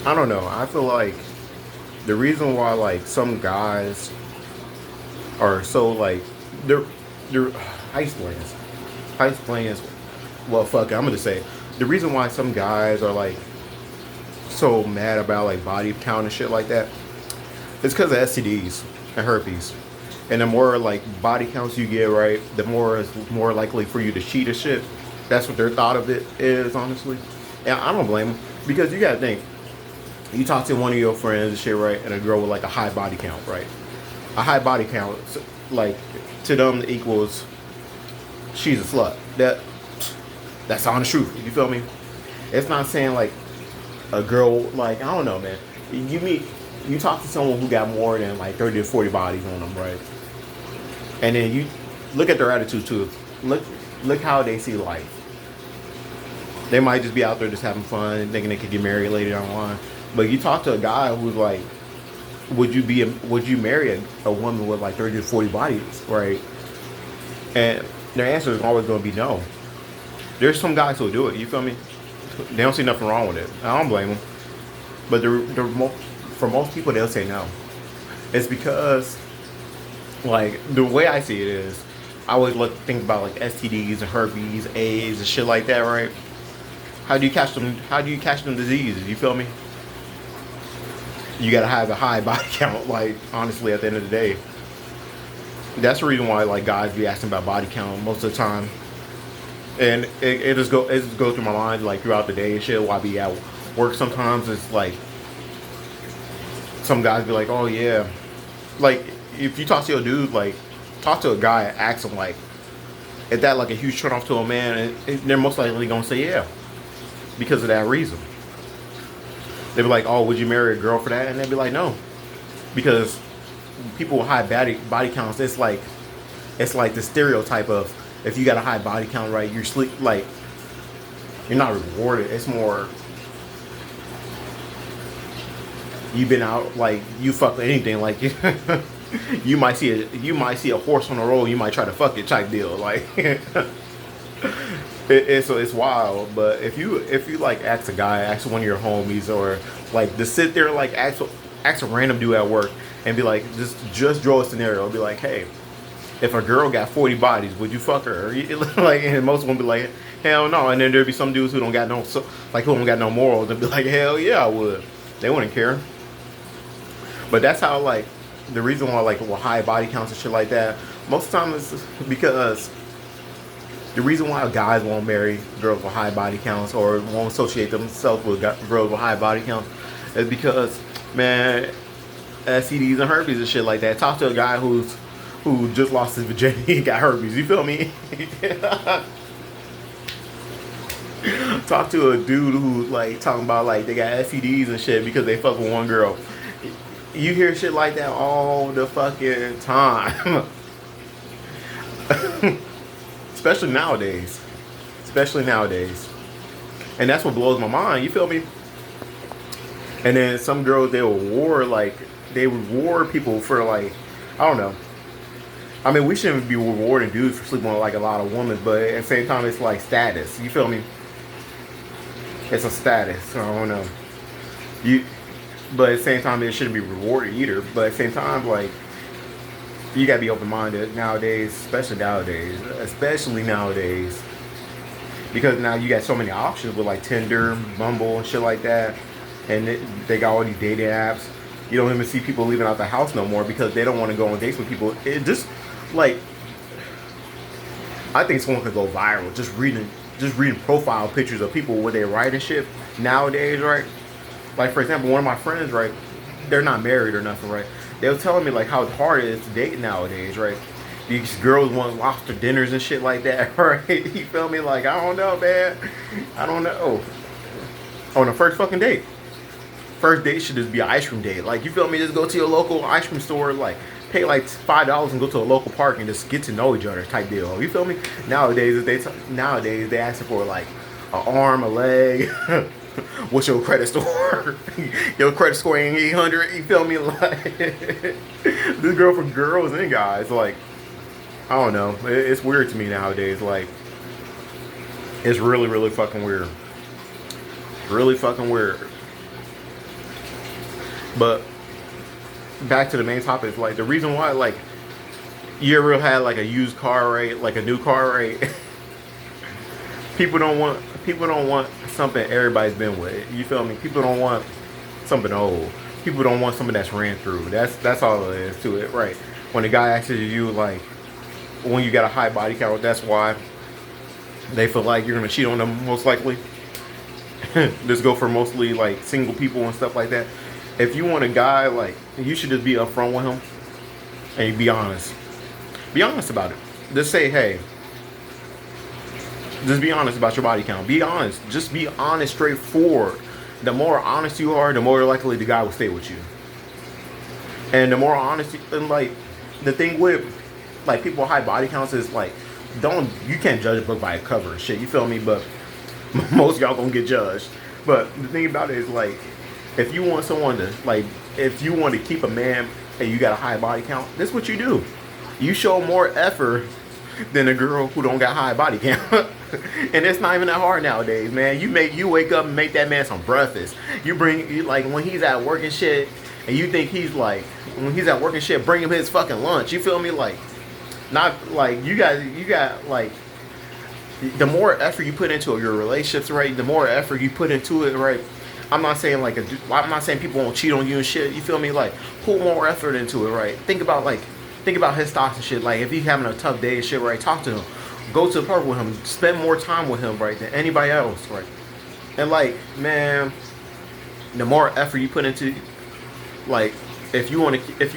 I don't know. I feel like the reason why like some guys are so like they're how you explain this? How you explain this? Well, fuck it. I'm gonna say it. The reason why some guys are like so mad about like body count and shit like that is because of STDs and herpes. And the more like body counts you get, right, the more is more likely for you to cheat and shit. That's what their thought of it is, honestly. And I don't blame them because you gotta think. You talk to one of your friends and shit, right, and a girl with like a high body count, right? A high body count, like to them equals she's a slut. That's the honest truth. You feel me? It's not saying like a girl like I don't know, man. You talk to someone who got more than like 30 to 40 bodies on them, right? And then you look at their attitude too. Look how they see life. They might just be out there just having fun, thinking they could get married later down the line. But you talk to a guy who's like, would you marry a woman with like 30 to 40 bodies, right? And their answer is always going to be no. There's some guys who'll do it. You feel me? They don't see nothing wrong with it. I don't blame them. But for most people, they'll say no. It's because, like, the way I see it is, I always think about like STDs and herpes, AIDS, and shit like that, right? How do you catch them? How do you catch them diseases? You feel me? You gotta have a high body count. Like, honestly, at the end of the day, that's the reason why like guys be asking about body count most of the time. And it just go through my mind like throughout the day and shit. While I be at work, sometimes it's like some guys be like, "Oh yeah," like if you talk to a dude, like talk to a guy, and ask him like, "Is that like a huge turn off to a man?" And they're most likely gonna say yeah, because of that reason. They'd be like, "Oh, would you marry a girl for that?" And they'd be like, "No," because people with high body counts, it's like the stereotype of if you got a high body count, right? You're sleep like you're not rewarded. It's more you've been out like you fuck with anything like you might see a horse on the road, you might try to fuck it type deal like. It's wild, but if you like ask a guy, ask one of your homies, or like to sit there like ask a random dude at work and be like just draw a scenario, be like, hey, if a girl got 40 bodies, would you fuck her? Like, and most of them be like, hell no. And then there'd be some dudes who don't got no who don't got no morals and be like, hell yeah, I would. They wouldn't care. But that's how like the reason why like with high body counts and shit like that, most of the time is because the reason why guys won't marry girls with high body counts or won't associate themselves with girls with high body counts is because, man, STDs and herpes and shit like that. Talk to a guy who just lost his virginity and got herpes. You feel me? Talk to a dude who like talking about like they got STDs and shit because they fuck with one girl. You hear shit like that all the fucking time. Especially nowadays. Especially nowadays. And that's what blows my mind, you feel me? And then some girls they would reward people for like I don't know. I mean we shouldn't be rewarding dudes for sleeping with like a lot of women, but at the same time it's like status. You feel me? It's a status. I don't know. But at the same time it shouldn't be rewarded either. But at the same time like you gotta be open minded nowadays, especially nowadays, because now you got so many options with like Tinder, Bumble, and shit like that, and they got all these dating apps. You don't even see people leaving out the house no more because they don't want to go on dates with people. It just like I think someone could go viral just reading profile pictures of people where they write and shit nowadays, right? Like for example, one of my friends, right? They're not married or nothing, right? They were telling me like how hard it is to date nowadays, right? These girls want lobster dinners and shit like that, right? You feel me? Like I don't know, man. I don't know. On the first fucking date, first date should just be an ice cream date. Like you feel me? Just go to your local ice cream store, like pay like $5 and go to a local park and just get to know each other type deal. You feel me? Nowadays, nowadays they asking for like an arm, a leg. What's your credit score? Your credit score ain't 800. You feel me? Like this girl for girls and guys. Like I don't know. It's weird to me nowadays. Like it's really, really fucking weird. Really fucking weird. But back to the main topic, like the reason why, like, you ever had like a used car, right? Like a new car, right? People don't want something everybody's been with. You feel me? People don't want something old. People don't want something that's ran through. That's all it is to it, right? When a guy asks you like, when you got a high body count, that's why they feel like you're gonna cheat on them most likely. This go for mostly like single people and stuff like that. If you want a guy, like, you should just be upfront with him and be honest. Be honest about it. Just say, hey, just be honest about your body count. Be honest. Just be honest, straightforward. The more honest you are, the more likely the guy will stay with you. And the more honest, and like, the thing with like people with high body counts is like, you can't judge a book by a cover and shit. You feel me? But most y'all gonna get judged. But the thing about it is, like, if you want someone to, like, if you want to keep a man and you got a high body count, this is what you do. You show more effort than a girl who don't got high body count. And it's not even that hard nowadays, man. You wake up and make that man some breakfast. You like, when he's at work and shit, and you think he's like, when he's at work and shit, bring him his fucking lunch. You feel me? Like, not like, you got like, the more effort you put into your relationships, right? The more effort you put into it, right? I'm not saying people won't cheat on you and shit. You feel me? Like, put more effort into it, right? Think about his thoughts and shit. Like, if he's having a tough day and shit, right? Talk to him. Go to the park with him. Spend more time with him, right, than anybody else, right? And like, man, the more effort you put into, like, if you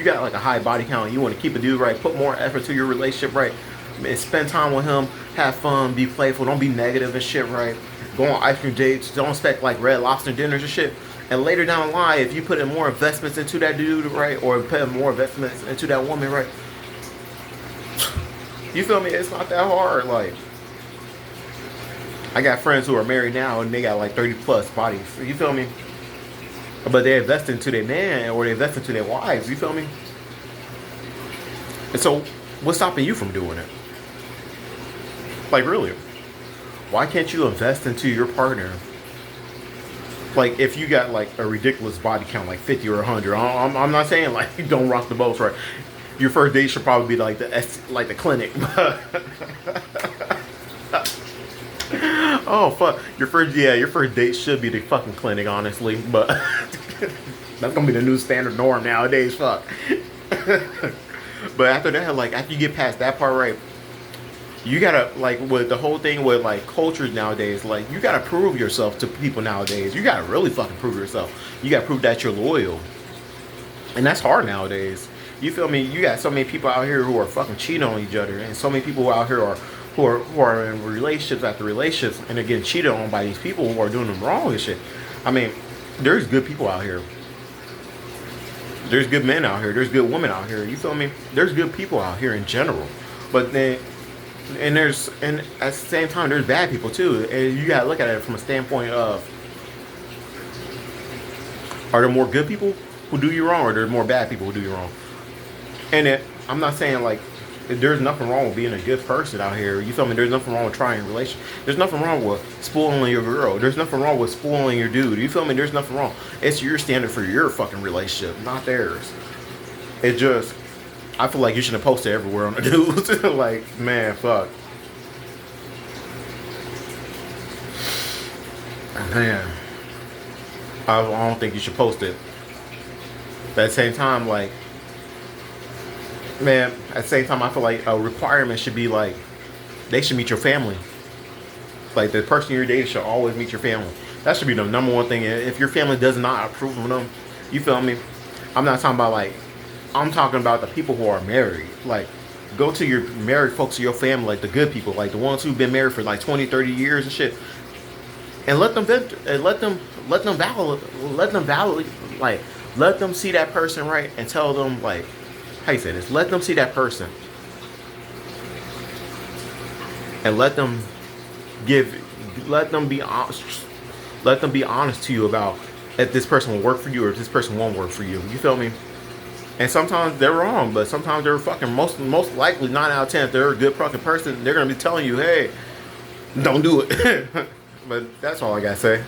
got like a high body count and you want to keep a dude, right, put more effort to your relationship, right? And spend time with him, have fun, be playful, don't be negative and shit, right? Go on ice cream dates, don't expect like Red Lobster dinners and shit. And later down the line, if you put in more investments into that dude, right, or put in more investments into that woman, right, you feel me? It's not that hard. Like, I got friends who are married now and they got like 30 plus bodies. You feel me? But they invest into their man or they invest into their wives. You feel me? And so, what's stopping you from doing it? Like, really? Why can't you invest into your partner? Like, if you got like a ridiculous body count, like 50 or 100, I'm not saying like you don't rock the boat, right? Your first date should probably be like the clinic. Oh fuck, your first date should be the fucking clinic, honestly. But that's gonna be the new standard norm nowadays. Fuck. But after that, like, after you get past that part, right, you gotta, like, with the whole thing with like cultures nowadays, like, you gotta prove yourself to people nowadays. You gotta really fucking prove yourself. You gotta prove that you're loyal, and that's hard nowadays. You feel me? You got so many people out here who are fucking cheating on each other, and so many people out here who are in relationships after relationships, and they're getting cheated on by these people who are doing them wrong and shit. I mean, there's good people out here. There's good men out here. There's good women out here. You feel me? There's good people out here in general. But then, and at the same time, there's bad people too. And you gotta look at it from a standpoint of, are there more good people who do you wrong, or are there more bad people who do you wrong? And I'm not saying like there's nothing wrong with being a good person out here. You feel me? There's nothing wrong with trying a relation. There's nothing wrong with spoiling your girl. There's nothing wrong with spoiling your dude. You feel me? There's nothing wrong. It's your standard for your fucking relationship, not theirs. It just, I feel like you shouldn't post it everywhere on the dudes. Like, man, fuck. Man, I don't think you should post it. But at the same time, like, man, at the same time, I feel like a requirement should be like, they should meet your family. Like, the person you're dating should always meet your family. That should be the number one thing. If your family does not approve of them, you feel me? I'm not talking about like, I'm talking about the people who are married. Like, go to your married folks, your family, like the good people, like the ones who've been married for like 20, 30 years and shit. And let them see that person, right? And tell them, like, how you say this? Let them see that person. And let them be honest to you about if this person will work for you or if this person won't work for you. You feel me? And sometimes they're wrong, but sometimes they're fucking most likely 9 out of 10. If they're a good fucking person, they're gonna be telling you, hey, don't do it. But that's all I gotta say.